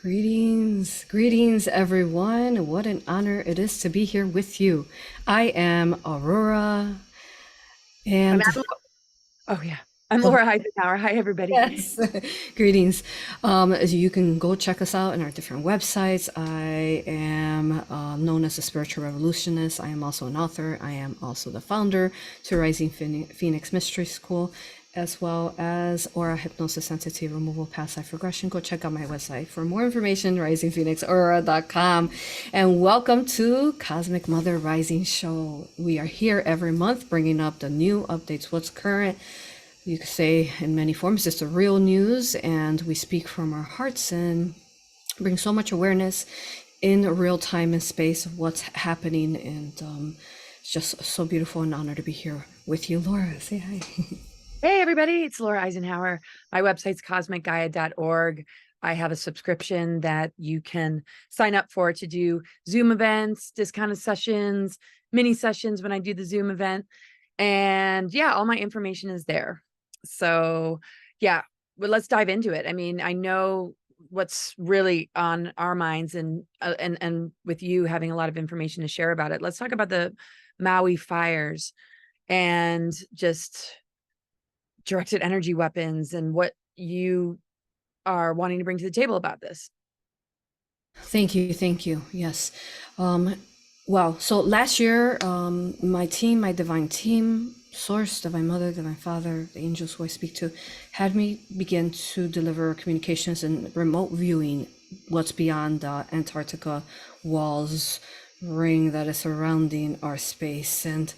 Greetings, everyone. What an honor it is to be here with you. I am AuroRa, I'm and oh yeah, I'm Laura Eisenhower. Hi everybody. yes, greetings. As you can go check us out in our different websites. I am known as a spiritual revolutionist. I am also an author. I am also the founder to Rising Phoenix Mystery School, as well as Aura Hypnosis Sensitivity Removal Past Life Regression. Go check out my website for more information, risingphoenixaura.com. And welcome to Cosmic Mother Rising Show. We are here every month bringing up the new updates, what's current. You could say in many forms, it's the real news, and we speak from our hearts and bring so much awareness in real time and space of what's happening. And it's just so beautiful and honor to be here with you. Laura, say hi. Hey everybody, it's Laura Eisenhower. My website's cosmicgaia.org. I have a subscription that you can sign up for to do Zoom events, discounted sessions, mini sessions when I do the Zoom event. And yeah, all my information is there. So yeah, well, let's dive into it. I mean, I know what's really on our minds, and with you having a lot of information to share about it. Let's talk about the Maui fires and just directed energy weapons and what you are wanting to bring to the table about this. Thank you. Yes. Wow. So last year, my divine team, Source, Divine Mother, Divine Father, the angels who I speak to, had me begin to deliver communications and remote viewing what's beyond the Antarctica walls ring that is surrounding our space and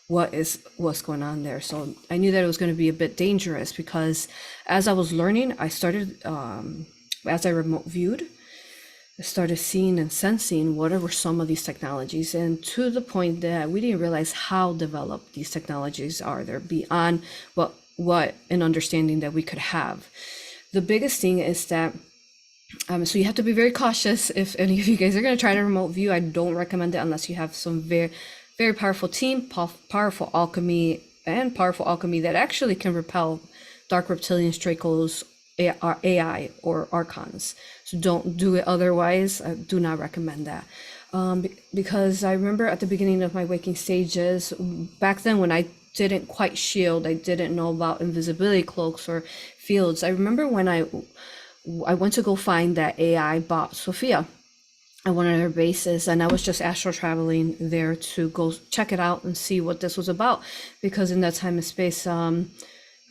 what's going on there. So I knew that it was going to be a bit dangerous, because as I was learning, I started, as I remote viewed, I started seeing and sensing what were some of these technologies, and to the point that we didn't realize how developed these technologies are. They're beyond what an understanding that we could have. The biggest thing is that so you have to be very cautious. If any of you guys are going to try to remote view, I don't recommend it unless you have some very powerful team, powerful alchemy that actually can repel dark reptilians, Dracos, AI, or archons. So don't do it otherwise. I do not recommend that. Because I remember at the beginning of my waking stages, back then when I didn't quite shield, I didn't know about invisibility cloaks or fields. I remember when I went to go find that AI bot, Sophia, at one of their bases, and I was just astral traveling there to go check it out and see what this was about, because in that time and space, a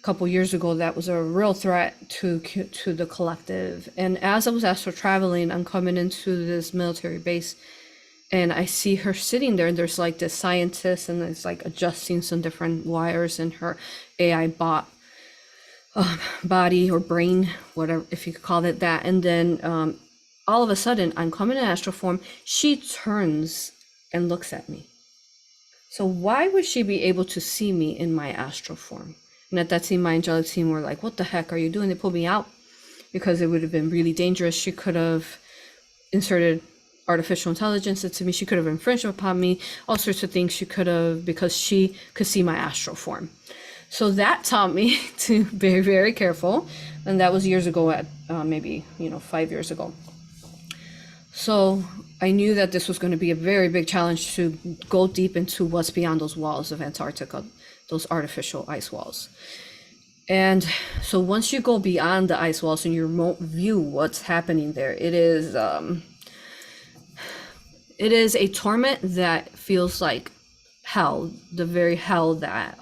couple years ago, that was a real threat to the collective. And as I was astral traveling, I'm coming into this military base, and I see her sitting there, and there's like this scientist, and it's like adjusting some different wires in her AI bot body or brain, whatever, if you could call it that. And then all of a sudden, I'm coming in astral form. She turns and looks at me. So why would she be able to see me in my astral form? And at that time, my angelic team were like, what the heck are you doing? They pulled me out because it would have been really dangerous. She could have inserted artificial intelligence into me. She could have infringed upon me, all sorts of things she could have, because she could see my astral form. So that taught me to be very, very careful. And that was years ago, at maybe 5 years ago. So I knew that this was going to be a very big challenge to go deep into what's beyond those walls of Antarctica, those artificial ice walls. And so once you go beyond the ice walls and you remote view what's happening there, it is a torment that feels like hell, the very hell that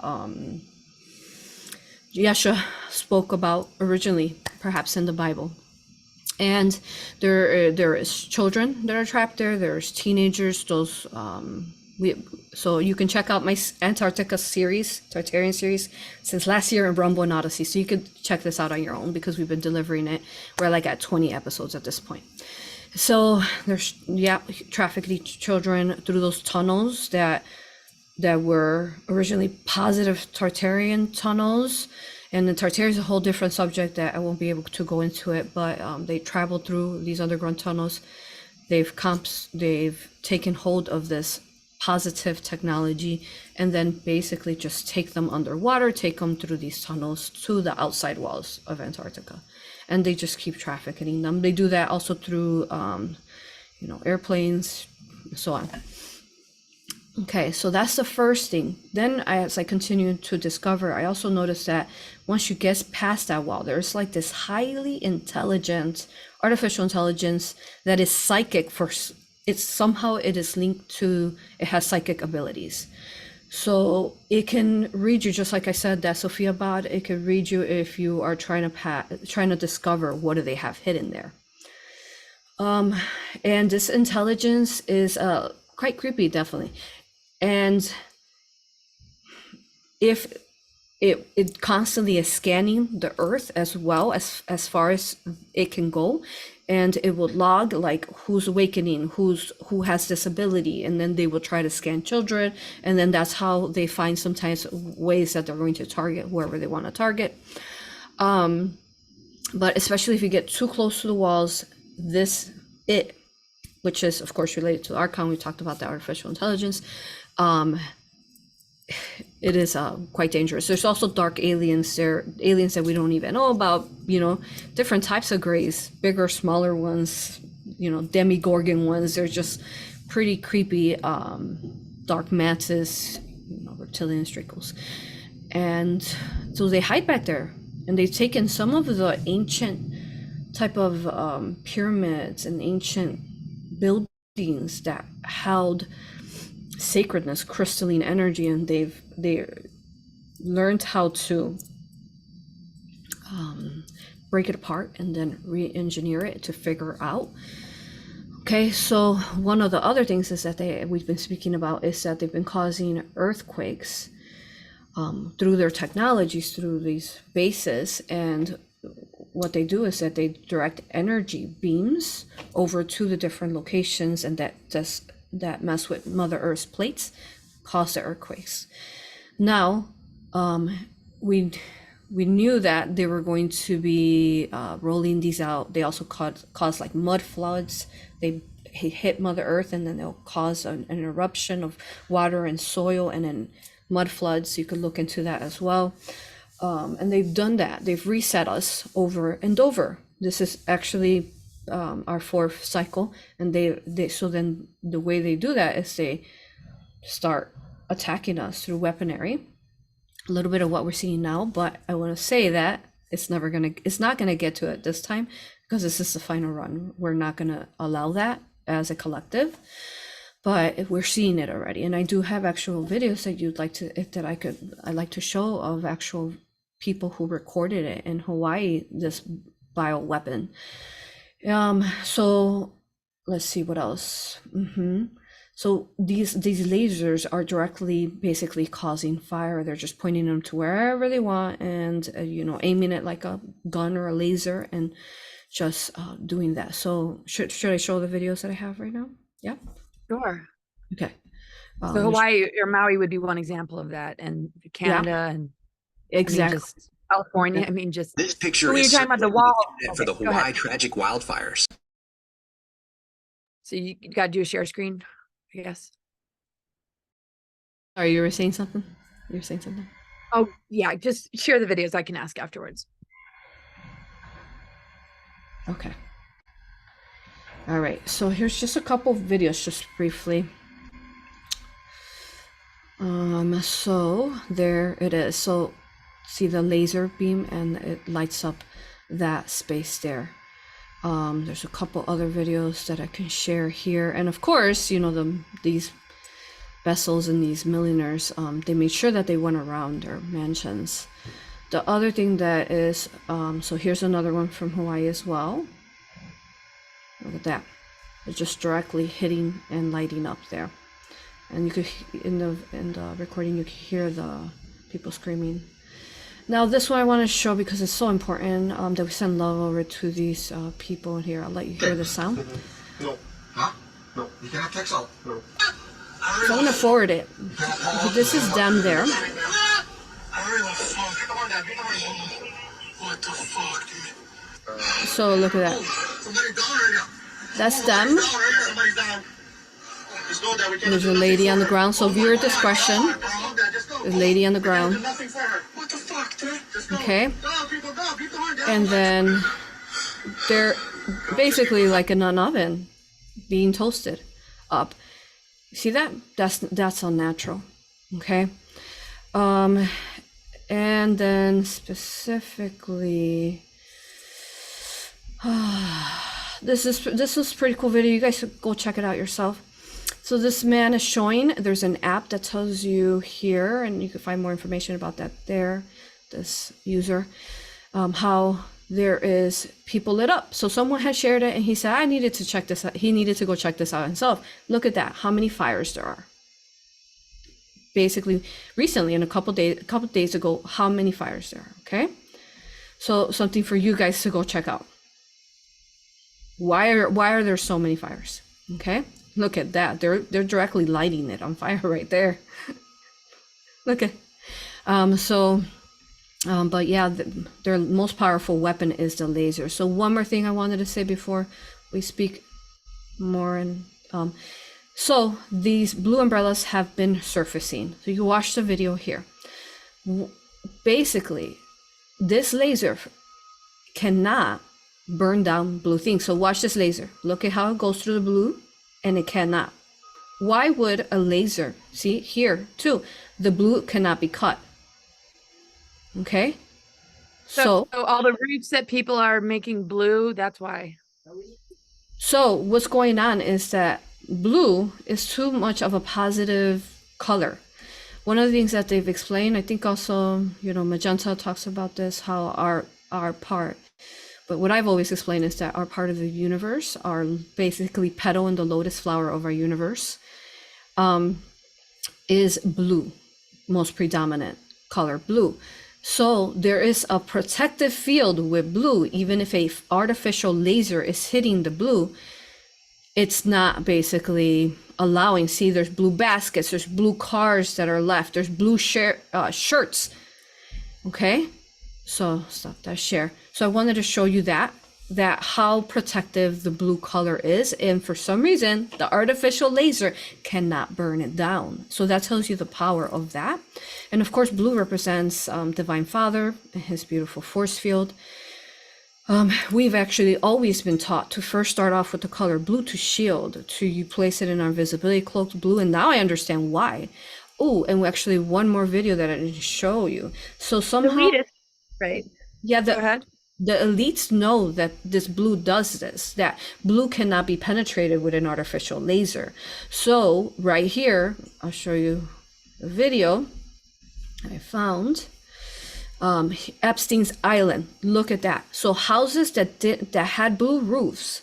Yeshua spoke about originally, perhaps in the Bible. And there is children that are trapped there. There's teenagers. So you can check out my Antarctica series, Tartarian series, since last year in Rumble and Odyssey. So you could check this out on your own, because we've been delivering it. We're like at 20 episodes at this point. So there's trafficking children through those tunnels that were originally positive Tartarian tunnels. And the Tartarian is a whole different subject that I won't be able to go into it, but they traveled through these underground tunnels. They've taken hold of this positive technology, and then basically just take them underwater, take them through these tunnels to the outside walls of Antarctica. And they just keep trafficking them. They do that also through, airplanes, and so on. Okay, so that's the first thing. Then as I continue to discover, I also noticed that once you get past that wall, there's like this highly intelligent artificial intelligence that is psychic it is linked to, it has psychic abilities. So it can read you, just like I said, that 𝗵𝘀𝗶𝗍𝗿, it can read you if you are trying to discover what do they have hidden there. And this intelligence is quite creepy, definitely. And if it constantly is scanning the earth as well as far as it can go, and it will log like who's awakening, who has disability, and then they will try to scan children, and then that's how they find sometimes ways that they're going to target whoever they want to target. But especially if you get too close to the walls, which is of course related to the 𝗟R𝘂𝗀𝗀, we talked about the artificial intelligence, it is quite dangerous. There's also dark aliens. They're aliens that we don't even know about, different types of grays, bigger, smaller ones, demigorgon ones. They're just pretty creepy, dark mantis, reptilian stracos. And so they hide back there, and they've taken some of the ancient type of pyramids and ancient buildings that held sacredness, crystalline energy, and they learned how to break it apart and then re-engineer it to figure out. Okay, so one of the other things is that we've been speaking about is that they've been causing earthquakes through their technologies, through these bases. And what they do is that they direct energy beams over to the different locations, and that mess with Mother Earth's plates, cause the earthquakes. Now, we knew that they were going to be rolling these out. They also cause like mud floods. They hit Mother Earth, and then they'll cause an eruption of water and soil, and then mud floods. You could look into that as well. And they've done that. They've reset us over and over. This is actually our fourth cycle, and so then the way they do that is they start attacking us through weaponry, a little bit of what we're seeing now. But I want to say that it's not gonna get to it this time, because this is the final run. We're not gonna allow that as a collective, but we're seeing it already. And I do have actual videos that I'd like to show of actual people who recorded it in Hawaii, this bioweapon. So let's see what else. So these lasers are directly basically causing fire. They're just pointing them to wherever they want, and aiming it like a gun or a laser, and just doing that. So should I show the videos that I have right now? Yeah. Sure. Okay. So Hawaii or Maui would be one example of that, and Canada, and exactly. Just California. I mean, just this picture when is you're talking about the wall for the Hawaii tragic wildfires. So you got to do a share screen, I guess. Sorry, you were saying something? Oh yeah, just share the videos. I can ask afterwards. Okay. All right, so here's just a couple of videos, just briefly. So there it is. So see the laser beam, and it lights up that space there. There's a couple other videos that I can share here, and of course, these vessels and these millionaires, they made sure that they went around their mansions. The other thing that is, so here's another one from Hawaii as well. Look at that. It's just directly hitting and lighting up there. And you could, in the recording, you can hear the people screaming. Now this one I want to show because it's so important, that we send love over to these people here. I'll let you hear the sound. No. Huh? No. You cannot text out. No. So I'm going to forward it. This is them there. So look at that. That's them. There's a lady on the ground, so viewer discretion. There's a lady on the ground. Okay. And then they're basically like in an oven being toasted up. See that? That's unnatural. Okay. And then specifically, this is pretty cool video. You guys should go check it out yourself. So this man is showing, there's an app that tells you here, and you can find more information about that there, this user, how there is people lit up. So someone had shared it and he said, I needed to check this out. He needed to go check this out himself. Look at that, how many fires there are. Basically, recently, in a couple days ago, how many fires there are, okay? So something for you guys to go check out. Why are there so many fires? Okay, look at that. They're directly lighting it on fire right there. Look at, but yeah, their most powerful weapon is the laser. So one more thing I wanted to say before we speak more, and so these blue umbrellas have been surfacing. So you watch the video here. Basically, this laser cannot burn down blue things. So watch this laser. Look at how it goes through the blue, and it cannot. Why would a laser, see here too, the blue cannot be cut. Okay. So all the roots that people are making blue, that's why. So what's going on is that blue is too much of a positive color. One of the things that they've explained, I think also, Magenta talks about this, how our part, but what I've always explained is that our part of the universe, our basically petal in the lotus flower of our universe, is blue, most predominant color, blue. So there is a protective field with blue. Even if a artificial laser is hitting the blue, it's not basically allowing. See, there's blue baskets, there's blue cars that are left, there's blue shirts. Okay, so stop that share. So I wanted to show you that how protective the blue color is, and for some reason the artificial laser cannot burn it down. So that tells you the power of that. And of course, blue represents Divine Father and his beautiful force field. We've actually always been taught to first start off with the color blue to shield, you place it in our invisibility cloak blue, and now I understand why. Oh, and actually one more video that I didn't show you. So somehow, right? Yeah, go ahead. The elites know that this blue does this, that blue cannot be penetrated with an artificial laser. So right here, I'll show you a video I found. Epstein's Island, look at that. So houses that had blue roofs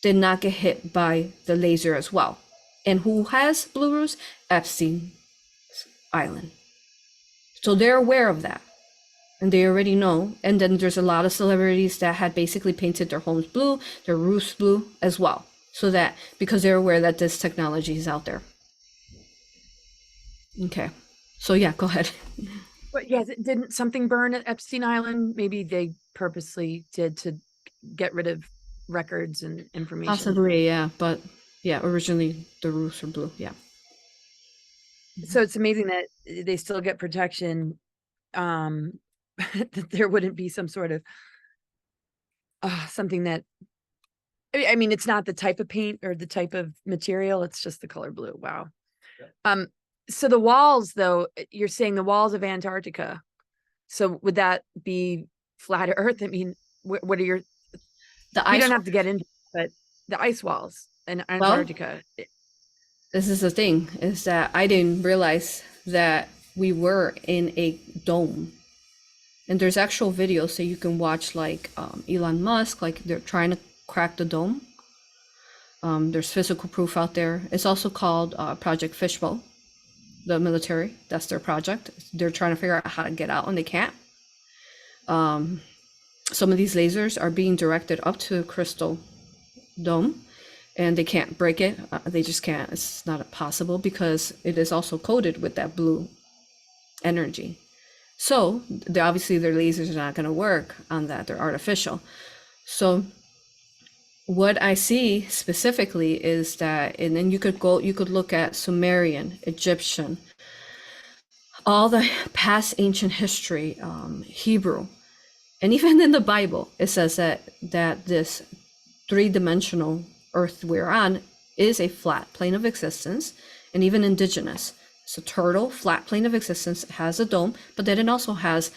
did not get hit by the laser as well. And who has blue roofs? Epstein's Island. So they're aware of that. And they already know. And then there's a lot of celebrities that had basically painted their homes blue, their roofs blue as well. So that, because they're aware that this technology is out there. Okay. So yeah, go ahead. But yeah, didn't something burn at Epstein Island? Maybe they purposely did to get rid of records and information. Possibly, yeah. But yeah, originally the roofs were blue. Yeah. So it's amazing that they still get protection. That there wouldn't be some sort of something that, I mean, it's not the type of paint or the type of material, it's just the color blue. Wow. Yeah. So the walls, though, you're saying the walls of Antarctica, so would that be flat Earth? I mean, what are your, we don't have to get into it, but the ice walls in Antarctica. Well, this is the thing, is that I didn't realize that we were in a dome. And there's actual videos so you can watch, like Elon Musk, like they're trying to crack the dome. There's physical proof out there. It's also called Project Fishbowl, the military. That's their project. They're trying to figure out how to get out, and they can't. Some of these lasers are being directed up to the crystal dome, and they can't break it. They just can't. It's not possible because it is also coated with that blue energy. So obviously their lasers are not going to work on that. They're artificial. So what I see specifically is that, and then you could look at Sumerian, Egyptian, all the past ancient history, Hebrew, and even in the Bible, it says that this three-dimensional earth we're on is a flat plane of existence, and even indigenous. It's a turtle, flat plane of existence, has a dome, but then it also has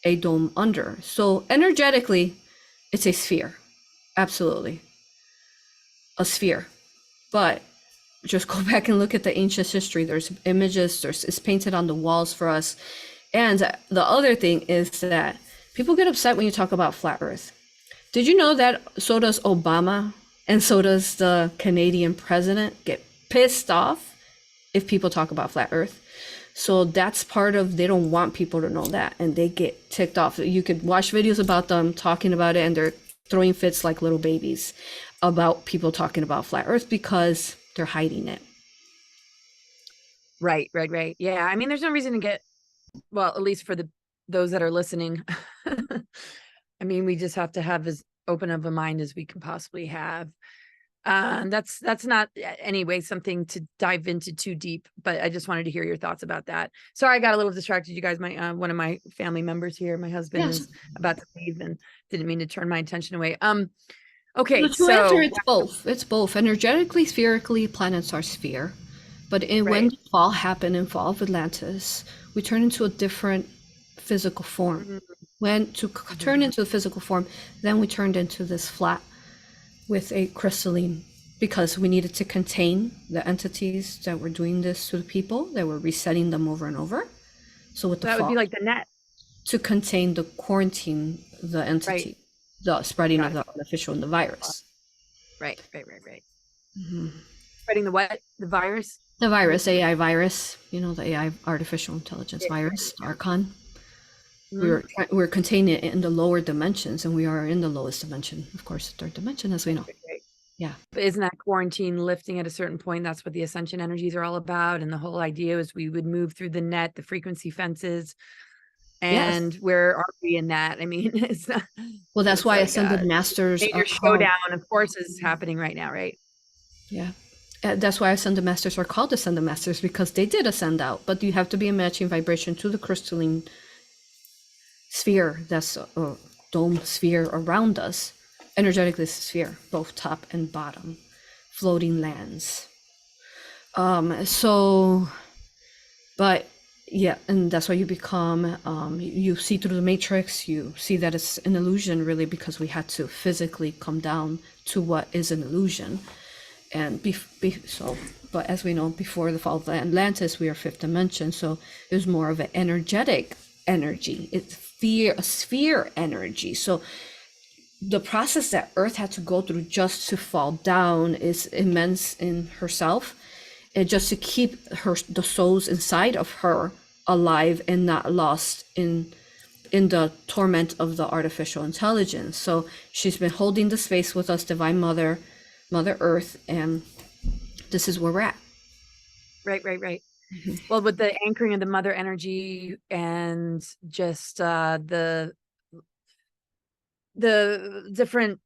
a dome under. So energetically, it's a sphere, absolutely, a sphere. But just go back and look at the ancient history. There's images, it's painted on the walls for us. And the other thing is that people get upset when you talk about flat earth. Did you know that so does Obama and so does the Canadian president get pissed off if people talk about flat earth? So that's part of, they don't want people to know that, and they get ticked off. You could watch videos about them talking about it, and they're throwing fits like little babies about people talking about flat earth because they're hiding it. Right. Yeah. I mean, there's no reason to get, well, at least for those that are listening. I mean, we just have to have as open of a mind as we can possibly have. That's not anyway something to dive into too deep, but I just wanted to hear your thoughts about that. Sorry, I got a little distracted, you guys. My one of my family members here, my husband, is about to leave and didn't mean to turn my attention away. Okay, so to answer, it's both. It's both. Energetically, spherically, planets are sphere, but when the fall happened in Fall of Atlantis, we turned into a different physical form. When to turn into a physical form, then we turned into this flat with a crystalline, because we needed to contain the entities that were doing this to the people, that were resetting them over and over. So with the that fall, would be like the net to contain the quarantine, the entity, the spreading of the artificial and the virus. Right. Spreading the what? The virus? The virus, AI virus, you know, the AI artificial intelligence virus, Archon. We're containing it in the lower dimensions, and we are in the lowest dimension, of course, the third dimension, as we know. Yeah. But isn't that quarantine lifting at a certain point? That's what the ascension energies are all about. And the whole idea is we would move through the net, the frequency fences. And where are we in that? I mean, it's not, well, that's why like Ascended Masters major showdown of forces is happening right now, right? Yeah. That's why Ascended Masters are called Ascended Masters, because they did ascend out, but you have to be a matching vibration to the crystalline sphere, that's a dome sphere around us. Energetically, it's a sphere, both top and bottom, floating lands. But yeah, and that's why you become, you see through the matrix, you see that it's an illusion, really, because we had to physically come down to what is an illusion. And but as we know, before the fall of Atlantis, we are fifth dimension, so it was more of an energetic energy. It's a sphere energy. So the process that Earth had to go through just to fall down is immense in herself, and just to keep the souls inside of her alive and not lost in the torment of the artificial intelligence. So she's been holding the space with us, Divine Mother Earth, and this is where we're at. Right. Well, with the anchoring of the mother energy and just the different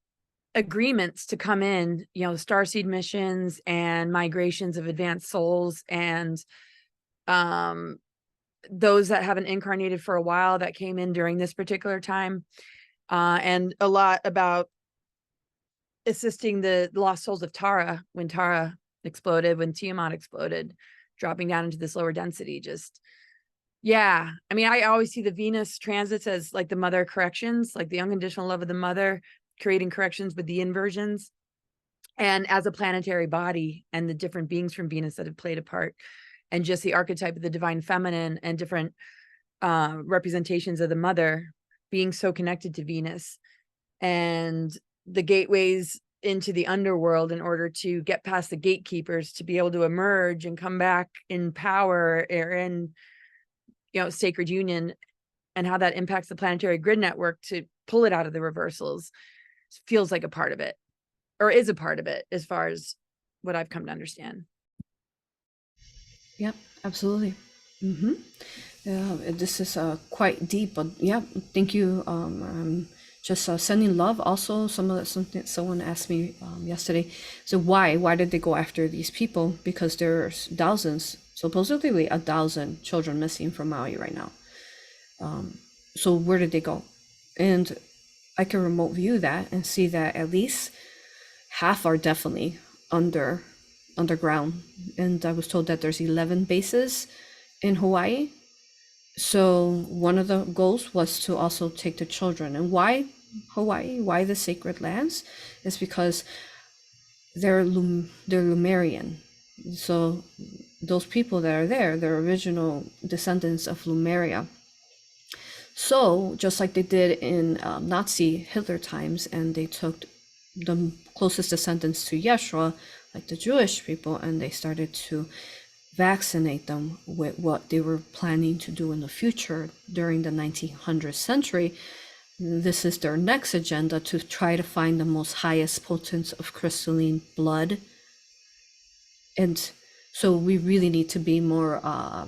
agreements to come in, you know, starseed missions and migrations of advanced souls, and those that haven't incarnated for a while that came in during this particular time, and a lot about assisting the lost souls of Tara when Tara exploded, when Tiamat exploded, dropping down into this lower density. Just, yeah. I mean, I always see the Venus transits as like the mother corrections, like the unconditional love of the mother, creating corrections with the inversions, and as a planetary body and the different beings from Venus that have played a part, and just the archetype of the divine feminine and different representations of the mother being so connected to Venus, and the gateways into the underworld in order to get past the gatekeepers to be able to emerge and come back in power or in, you know, sacred union, and how that impacts the planetary grid network to pull it out of the reversals feels like a part of it, or is a part of it, as far as what I've come to understand. Yep, absolutely. This is quite deep, but yeah, thank you. I'm just sending love. Also, someone asked me yesterday, so why did they go after these people? Because there's thousands, supposedly 1,000 children missing from Maui right now. So where did they go? And I can remote view that and see that at least half are definitely underground. And I was told that there's 11 bases in Hawaii. So one of the goals was to also take the children. And why Hawaii? Why the sacred lands? It's because they're Lemurian. So those people that are there, they're original descendants of Lemuria. So just like they did in Nazi Hitler times, and they took the closest descendants to Yeshua, like the Jewish people, and they started to vaccinate them with what they were planning to do in the future during the 1900th century. This is their next agenda, to try to find the most highest potency of crystalline blood. And so we really need to be more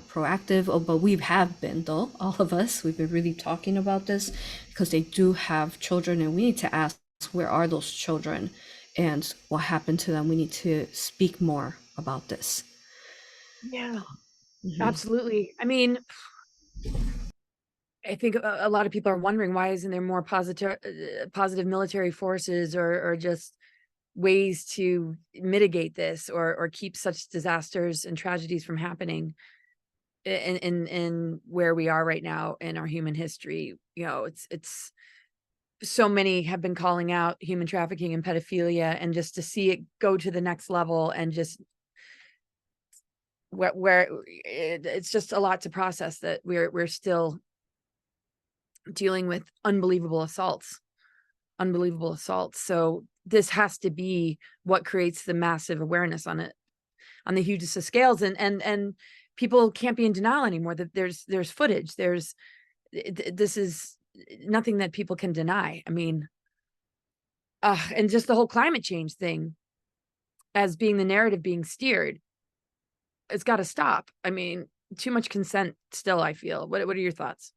proactive. But we have been, though, all of us, we've been really talking about this, because they do have children, and we need to ask, where are those children and what happened to them? We need to speak more about this. Yeah, absolutely. I mean, I think a lot of people are wondering, why isn't there more positive military forces or just ways to mitigate this or keep such disasters and tragedies from happening in where we are right now in our human history. You know, it's so many have been calling out human trafficking and pedophilia, and just to see it go to the next level, and just where it's just a lot to process, that we're still dealing with unbelievable assaults. So this has to be what creates the massive awareness on it, on the hugest of scales. And people can't be in denial anymore, that there's footage, this is nothing that people can deny. I mean, and just the whole climate change thing as being the narrative being steered, it's got to stop. I mean, too much consent still, I feel. What are your thoughts?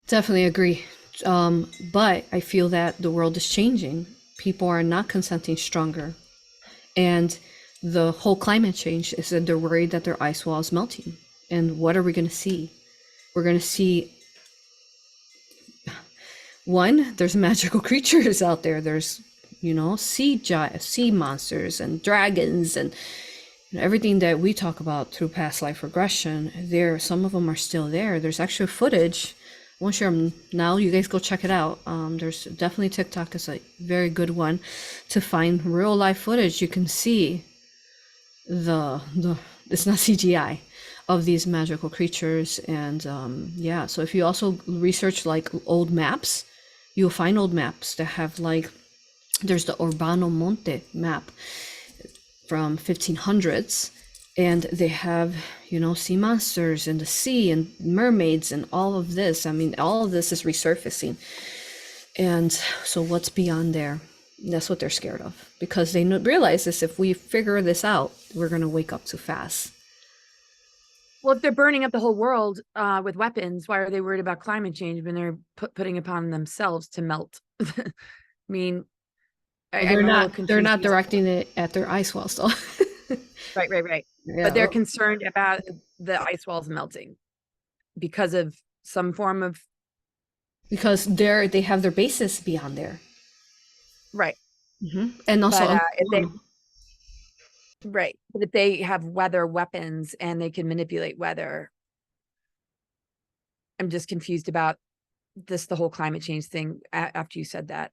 Definitely agree. But I feel that the world is changing. People are not consenting stronger. And the whole climate change is that they're worried that their ice wall is melting. And what are we going to see? We're going to see, one, there's magical creatures out there. There's, sea monsters and dragons and everything that we talk about through past life regression. Some of them are still there. There's actual footage. I won't share them now. You guys go check it out. There's definitely TikTok is a very good one to find real life footage. You can see the it's not CGI of these magical creatures. And so if you also research like old maps, you'll find old maps that have there's the 𝗟R𝘂𝗍𝗀𝗀𝗀 map from 1500s, and they have sea monsters in the sea and mermaids and all of this. I mean, all of this is resurfacing. And so what's beyond there? That's what they're scared of, because they realize this: if we figure this out, we're going to wake up too fast. Well, if they're burning up the whole world with weapons, why are they worried about climate change when they're putting upon themselves to melt? I mean, they're not directing it at their ice walls, though. Right. Yeah. But they're concerned about the ice walls melting because of some form of, because they have their bases beyond there. Right. And also, but if they have weather weapons and they can manipulate weather, I'm just confused about the whole climate change thing after you said that.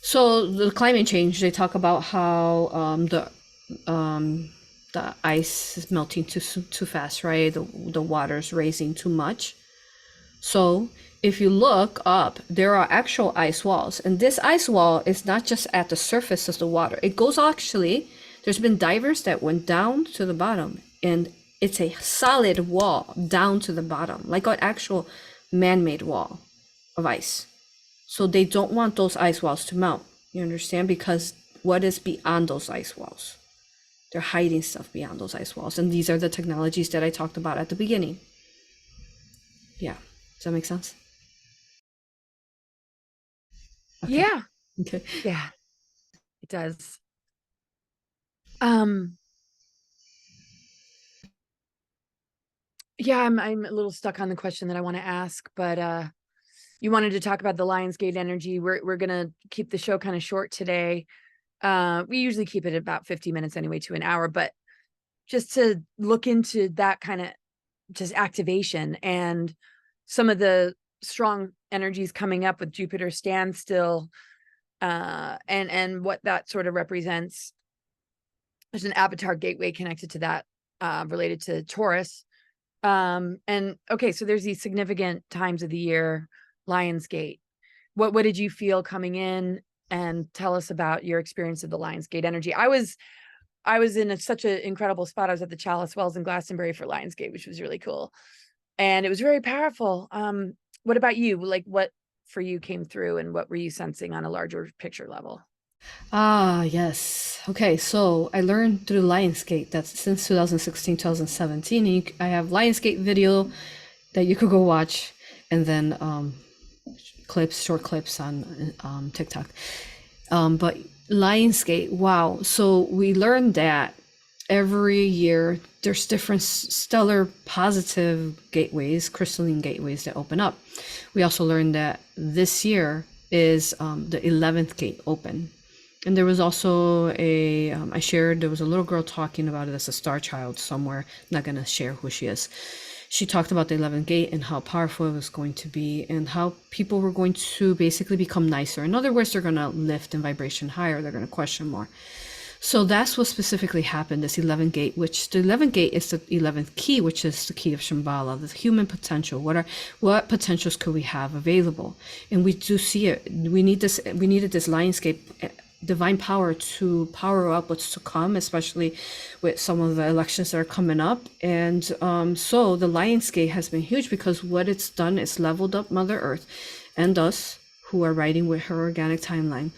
So the climate change, they talk about how the ice is melting too fast, right? The water's raising too much. So if you look up, there are actual ice walls, and this ice wall is not just at the surface of the water. It goes there's been divers that went down to the bottom, and it's a solid wall down to the bottom, like an actual man-made wall of ice. So they don't want those ice walls to melt. You understand? Because what is beyond those ice walls? They're hiding stuff beyond those ice walls. And these are the technologies that I talked about at the beginning. Yeah. Does that make sense? Okay. Yeah. Okay. Yeah, it does. Yeah, I'm a little stuck on the question that I want to ask, but you wanted to talk about the Lionsgate energy. We're gonna keep the show kind of short today. We usually keep it about 50 minutes anyway to an hour, but just to look into that kind of just activation and some of the strong energies coming up with Jupiter standstill, and what that sort of represents. There's an avatar gateway connected to that, related to Taurus. And okay, so there's these significant times of the year, Lionsgate. What did you feel coming in? And tell us about your experience of the Lionsgate energy. I was in such an incredible spot. I was at the Chalice Wells in Glastonbury for Lionsgate, which was really cool. And it was very powerful. What about you? Like, what for you came through, and what were you sensing on a larger picture level? Ah, yes. Okay, so I learned through Lionsgate that since 2016, 2017, I have Lionsgate video that you could go watch, and then short clips on TikTok. But Lionsgate, wow. So we learned that every year there's different stellar positive gateways, crystalline gateways that open up. We also learned that this year is the 11th gate open. And there was also I shared, there was a little girl talking about it as a star child somewhere. I'm not going to share who she is. She talked about the 11th gate and how powerful it was going to be, and how people were going to basically become nicer. In other words, they're going to lift in vibration higher. They're going to question more. So that's what specifically happened, this 11th gate, which the 11th gate is the 11th key, which is the key of Shambhala, the human potential. What potentials could we have available? And we do see it. We needed this Lionsgate divine power to power up what's to come, especially with some of the elections that are coming up. And so the Lionsgate has been huge, because what it's done is leveled up Mother Earth and us, who are riding with her organic timeline.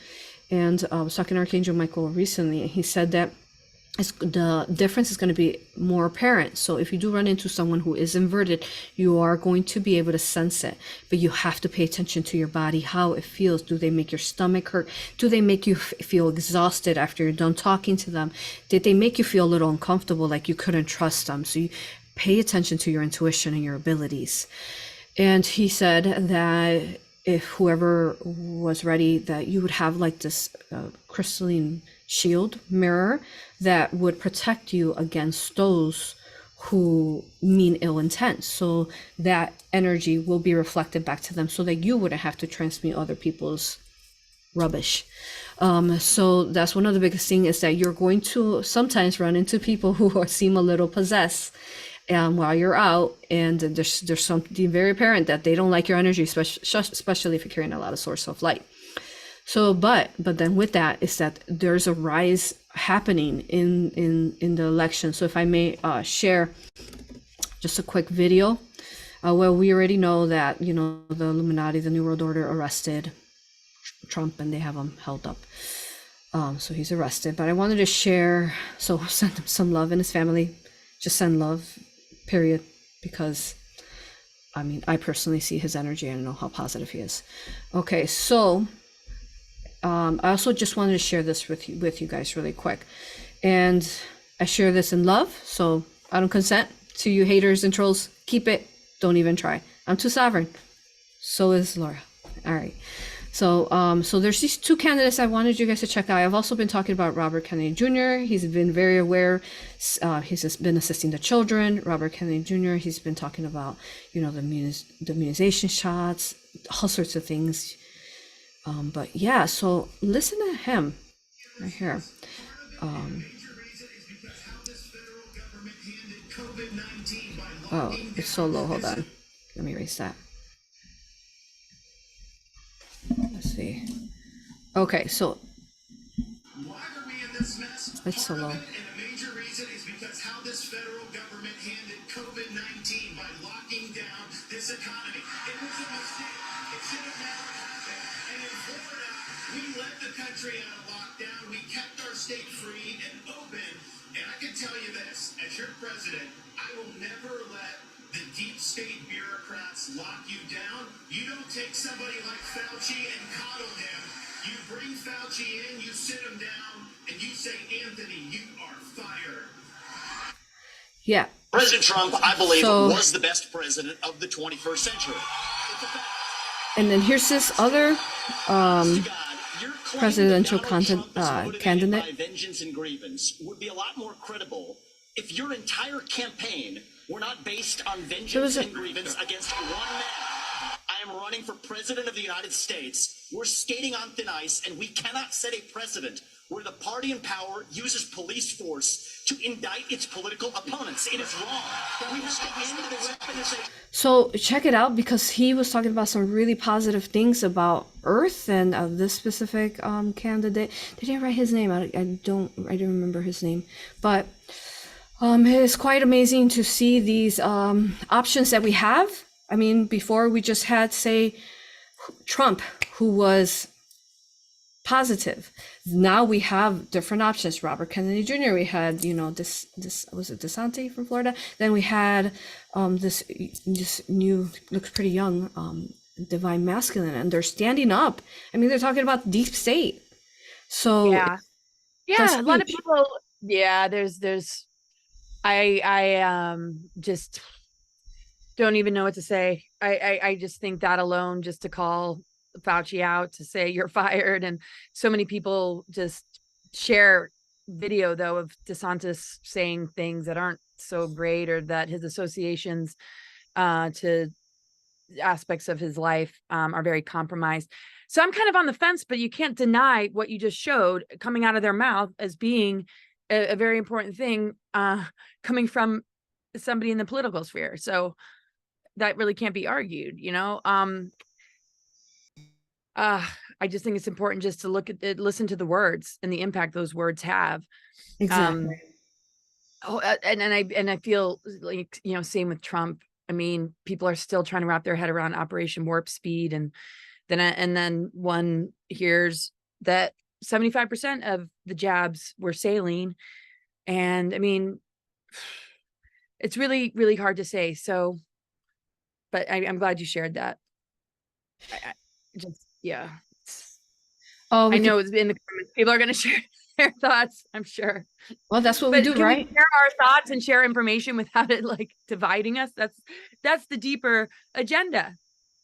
And I was talking to Archangel Michael recently, and he said that the difference is going to be more apparent. So if you do run into someone who is inverted, you are going to be able to sense it, but you have to pay attention to your body, how it feels. Do they make your stomach hurt? Do they make you feel exhausted after you're done talking to them? Did they make you feel a little uncomfortable, like you couldn't trust them? So you pay attention to your intuition and your abilities. And he said that if whoever was ready, that you would have like this crystalline shield mirror that would protect you against those who mean ill intent. So that energy will be reflected back to them, so that you wouldn't have to transmute other people's rubbish. So that's one of the biggest things, is that you're going to sometimes run into people who seem a little possessed while you're out, and there's something very apparent that they don't like your energy, especially if you're carrying a lot of source of light. So, but then with that is that there's a rise happening in the election. So if I may share just a quick video. Well, we already know that, the Illuminati, the New World Order, arrested Trump, and they have him held up. So he's arrested, but I wanted to share, so send him some love, and his family. Just send love, period, because I personally see his energy and I know how positive he is. Okay, so I also just wanted to share this with you guys really quick. And I share this in love, so I don't consent to you haters and trolls. Keep it, don't even try. I'm too sovereign. So is Laura. All right. So there's these two candidates I wanted you guys to check out. I've also been talking about Robert Kennedy Jr. He's been very aware. He's just been assisting the children. Robert Kennedy Jr. He's been talking about, the immunization shots, all sorts of things. But yeah, so listen to him right here. Oh, it's so low. Hold on. Let me erase that. Let's see. Okay, so it's so low. And a major reason is because how this federal government handled COVID-19 by locking down this economy. It was a mistake. It should have never happened. And in Florida, we led the country on a lockdown. We kept our state free and open. And I can tell you this, as your president, I will never let the deep state bureaucrats lock you down. You don't take somebody like Fauci and coddle him Fauci in, you sit him down, and you say, Anthony, you are fired. Yeah. President Trump, I believe, So- was the best president of the 21st century. And then here's this other To God, your claim presidential that Donald Trump is motivated candidate. by vengeance and grievance would be a lot more credible if your entire campaign were not based on vengeance and grievance against one man. I am running for president of the United States. We're skating on thin ice, and we cannot set a precedent where the party in power uses police force to indict its political opponents. It is wrong. We have to end the weaponization. So check it out, because he was talking about some really positive things about Earth and this specific candidate. Did I write his name? I don't remember his name, but it's quite amazing to see these options that we have. I mean, before we just had, say, Trump, who was positive. Now we have different options. Robert Kennedy Jr. We had, this was it DeSantis from Florida. Then we had this new, looks pretty young, divine masculine, and they're standing up. I mean, they're talking about deep state. So Yeah, a lot of people. Yeah, I just don't even know what to say. I just think that alone, just to call Fauci out, to say you're fired, and so many people just share video though of DeSantis saying things that aren't so great, or that his associations to aspects of his life are very compromised. So I'm kind of on the fence, but you can't deny what you just showed coming out of their mouth as being a very important thing coming from somebody in the political sphere. So that really can't be argued, I just think it's important just to look at it, listen to the words and the impact those words have. exactly. And I feel like, same with Trump. I mean, people are still trying to wrap their head around Operation Warp Speed, and then one hears that 75% of the jabs were saline, and I mean, it's really, really hard to say. So, but I'm glad you shared that. Oh, I know in the comments, people are going to share their thoughts, I'm sure. Well, that's what we But do, can right? we share our thoughts and share information without it like dividing us? That's the deeper agenda.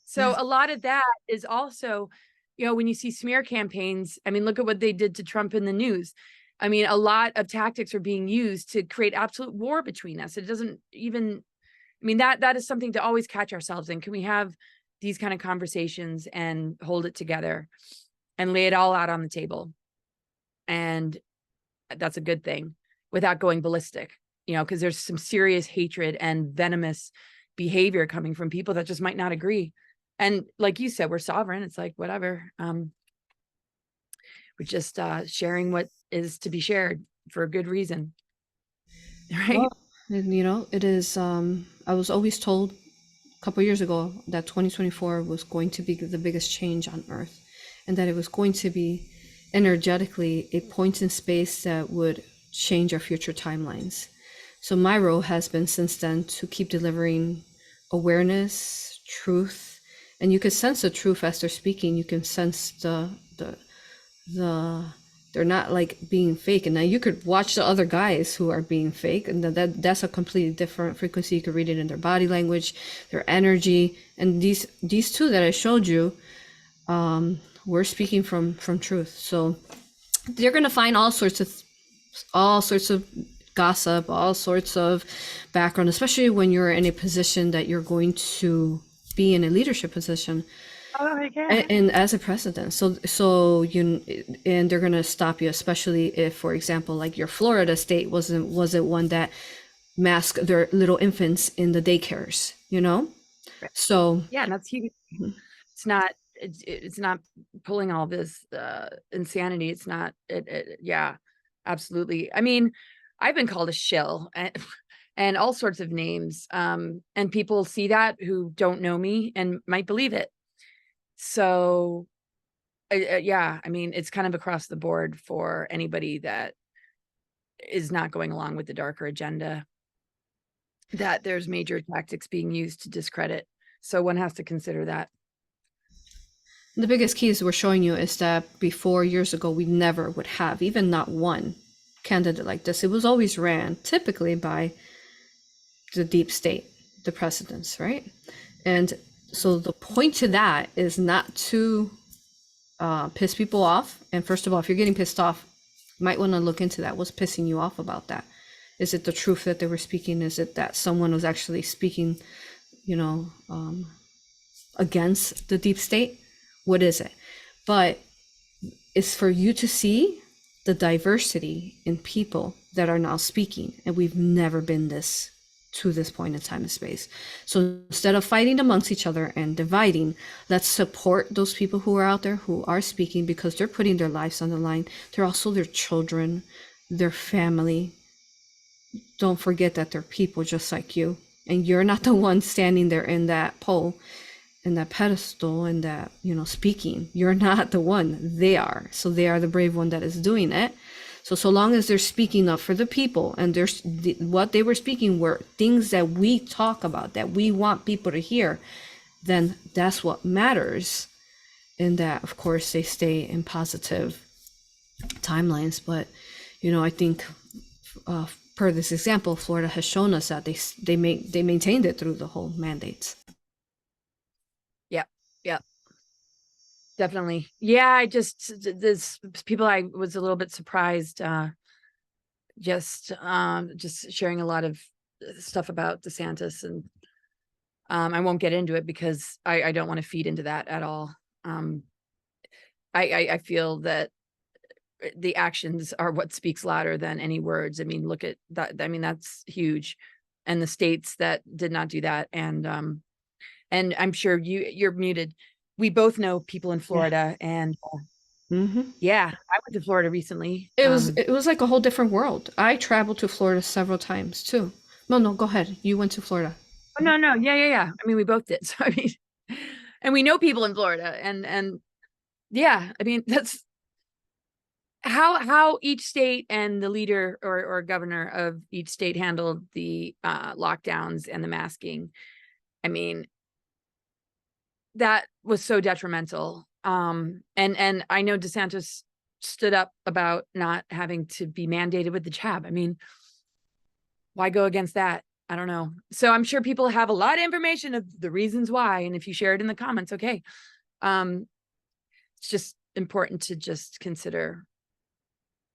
So Yeah. a lot of that is also, when you see smear campaigns, I mean, look at what they did to Trump in the news. I mean, a lot of tactics are being used to create absolute war between us. It doesn't even, I mean, that is something to always catch ourselves in. Can we have these kind of conversations and hold it together and lay it all out on the table? And that's a good thing, without going ballistic, because there's some serious hatred and venomous behavior coming from people that just might not agree. And like you said, we're sovereign. It's like, whatever. We're just sharing what is to be shared for a good reason. Right. Well, and, it is, I was always told a couple years ago that 2024 was going to be the biggest change on Earth, and that it was going to be energetically a point in space that would change our future timelines. So my role has been since then to keep delivering awareness, truth, and you can sense the truth as they're speaking. You can sense the they're not like being fake. And now you could watch the other guys who are being fake, and that's a completely different frequency. You could read it in their body language, their energy, and these two that I showed you, we're speaking from truth. So you're going to find all sorts of gossip, all sorts of background, especially when you're in a position that you're going to be in a leadership position. Oh my God. And as a president, so and they're gonna stop you, especially if, for example, like your Florida state wasn't one that masked their little infants in the daycares, So Yeah, and that's huge. It's not pulling all this insanity. It's not. Yeah, absolutely. I mean, I've been called a shill and all sorts of names, and people see that who don't know me and might believe it. So, yeah, I mean, it's kind of across the board for anybody that is not going along with the darker agenda, that there's major tactics being used to discredit. So one has to consider that. The biggest keys we're showing you is that before, years ago, we never would have even not one candidate like this. It was always ran typically by the deep state, the presidents, right? And so the point to that is not to piss people off. And first of all, if you're getting pissed off, you might want to look into that. What's pissing you off about that? Is it the truth that they were speaking? Is it that someone was actually speaking, you know, against the deep state? What is it? But it's for you to see the diversity in people that are now speaking. And we've never been this to this point in time and space. So instead of fighting amongst each other and dividing, let's support those people who are out there who are speaking, because they're putting their lives on the line. They're also their children, their family. Don't forget that they're people just like you. And you're not the one standing there in that pole, in that pedestal, and that, you know, speaking. You're not the one. They are. So they are the brave one that is doing it. So long as they're speaking up for the people, and what they were speaking were things that we talk about, that we want people to hear, then that's what matters. And that, of course, they stay in positive timelines. But, you know, I think per this example, Florida has shown us that they maintained it through the whole mandates. Yeah, definitely. Yeah, there's people, I was a little bit surprised, just sharing a lot of stuff about DeSantis, and I won't get into it because I don't want to feed into that at all. I feel that the actions are what speaks louder than any words. I mean, look at that. I mean, that's huge. And the states that did not do that. And I'm sure you're muted. We both know people in Florida, and yeah, I went to Florida recently. It was like a whole different world. I traveled to Florida several times too. No, go ahead. You went to Florida. Oh, no. Yeah. I mean, we both did. So, I mean, and we know people in Florida, and yeah, I mean, that's how each state and the leader or governor of each state handled the lockdowns and the masking. I mean, that was so detrimental. And I know DeSantis stood up about not having to be mandated with the jab. I mean, why go against that? I don't know. So I'm sure people have a lot of information of the reasons why. And if you share it in the comments, okay. It's just important to just consider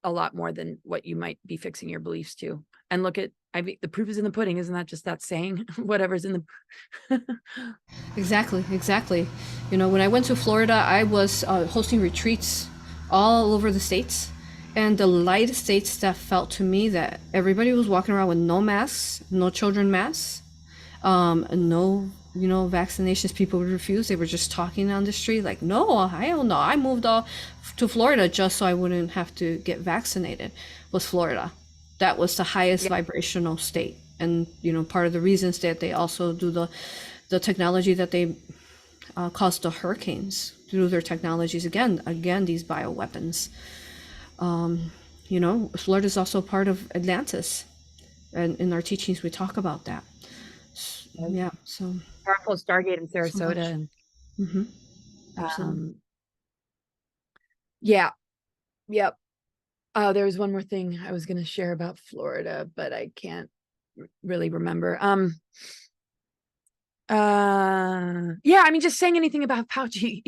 a lot more than what you might be fixing your beliefs to. And look at, I mean, the proof is in the pudding. Isn't that just that saying? Whatever's in the... Exactly. You know, when I went to Florida, I was hosting retreats all over the states. And the light states that felt to me that everybody was walking around with no masks, no children masks, no, you know, vaccinations. People would refuse. They were just talking on the street like, no, I don't know. I moved all to Florida just so I wouldn't have to get vaccinated. Was Florida. That was the highest vibrational state. And, you know, part of the reasons that they also do the technology that they cause the hurricanes through their technologies. Again, these bioweapons. You know, Florida is also part of Atlantis. And in our teachings, we talk about that. Yeah, so. Powerful Stargate in Sarasota. So yeah. Yep. There was one more thing I was going to share about Florida, but I can't really remember. Yeah, I mean, just saying anything about Fauci,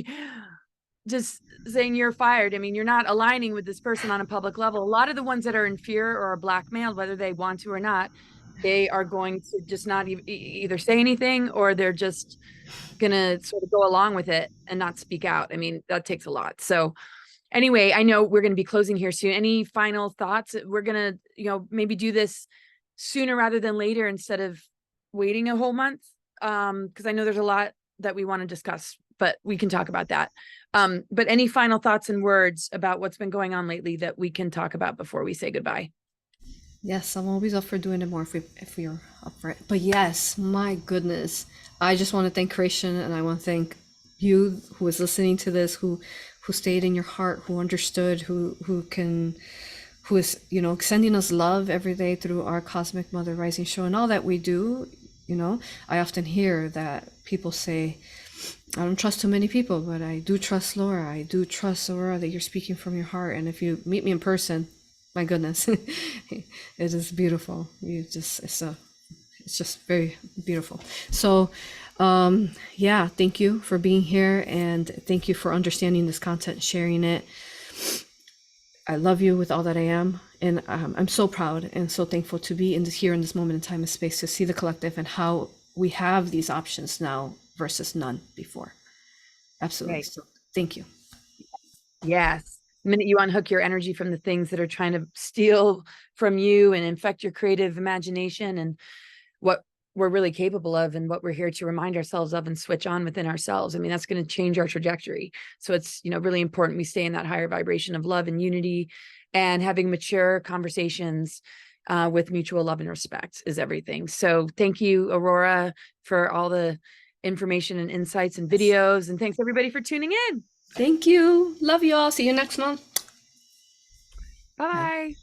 just saying you're fired. I mean, you're not aligning with this person on a public level. A lot of the ones that are in fear or are blackmailed, whether they want to or not, they are going to just not either say anything, or they're just going to sort of go along with it and not speak out. I mean, that takes a lot. So anyway, I know we're going to be closing here soon. Any final thoughts? We're going to, you know, maybe do this sooner rather than later instead of waiting a whole month. Because I know there's a lot that we want to discuss, but we can talk about that. But any final thoughts and words about what's been going on lately that we can talk about before we say goodbye? Yes, I'm always up for doing it more if we're up for it. But yes, my goodness, I just want to thank creation, and I want to thank you who is listening to this, who stayed in your heart, who understood, who is, you know, sending us love every day through our Cosmic Mother Rising show and all that we do. You know, I often hear that people say, I don't trust too many people, but I do trust Laura. I do trust Aurora that you're speaking from your heart. And if you meet me in person, my goodness, it is beautiful. It's just very beautiful. So, yeah, thank you for being here, and thank you for understanding this content, sharing it. I love you with all that I am, and I'm so proud and so thankful to be here in this moment in time and space to see the collective and how we have these options now versus none before. Absolutely. Right. So thank you. Yes. The minute you unhook your energy from the things that are trying to steal from you and infect your creative imagination and what we're really capable of and what we're here to remind ourselves of and switch on within ourselves. I mean, that's going to change our trajectory. So it's, really important we stay in that higher vibration of love and unity, and having mature conversations with mutual love and respect is everything. So thank you, Aurora, for all the information and insights and videos. And thanks everybody for tuning in. Thank you. Love you all. See you next month. Bye.